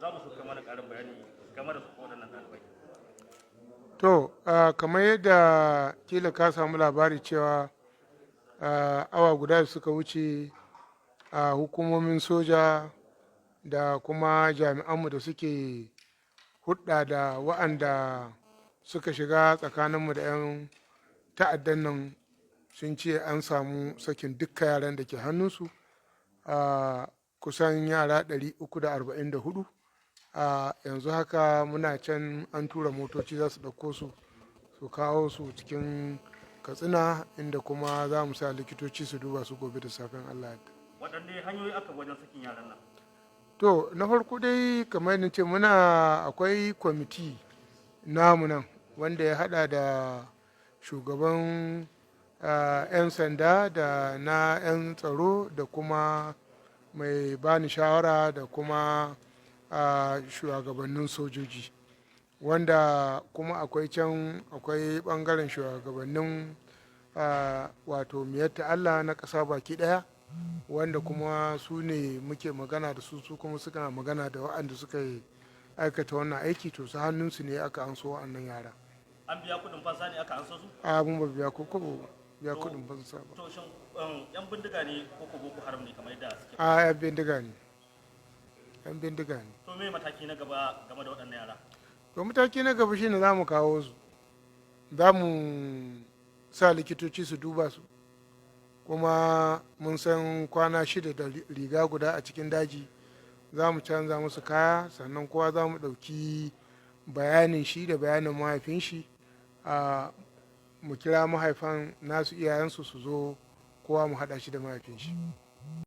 za mu so mana ƙarin bayani game da su waɗannan ɗalibai. To, kamar yadda kila ka samu labari cewa awa guda da suka wuce a hukumomin soja da kuma jami'anmu da suke hudda da wa'anda suka shiga tsakaninmu da 'yan ta'addan nan sun ce an samu sakin dukkan yaran da ke hannunsu a kusan yara 344. Yanzu haka muna can an tura motoci za su ɗauko su kawo su cikin katsina inda kuma za mu sa likitoci su duba su gobe da safen Allah yadda. Waɗanne hanyoyi aka wajen sakin yaran nan? To na farko dai kamar yadda ce muna akwai kwamiti namu nan wanda ya hada da shugaban 'yan sanda da na 'yan tsaro da kuma mai bani shawara da kuma shugabannin sojoji, wanda kuma akwai bangaren shugabannin wato miyatta Allah na ƙasa baki ɗaya, wanda kuma su ne muke magana da su kuma suka magana da waɗanda suka yi aikata wannan aiki, to su hannunsu ne aka anso wa'annan yara. An biya kuɗin fansa ne aka anso su? Mun ba biya biya kuɗin fansa ba. To shin yan bindiga ne ko boko haram ne kamar yadda suke? Yan bindiga ne. Yan bindiga ne. To me mataki na gaba game da waɗannan yara? To mataki na gaba shine za mu kawo su, za mu sa likitoci su duba su, kuma mun san kwana 6 da riga guda a cikin daji, za mu canza musu kaya, sannan kowa za mu ɗauki bayanin shi da bayanin mahaifin shi, mu kira mahaifan nasu iyayensu su zo, kowa mu haɗa shi da mahaifin shi.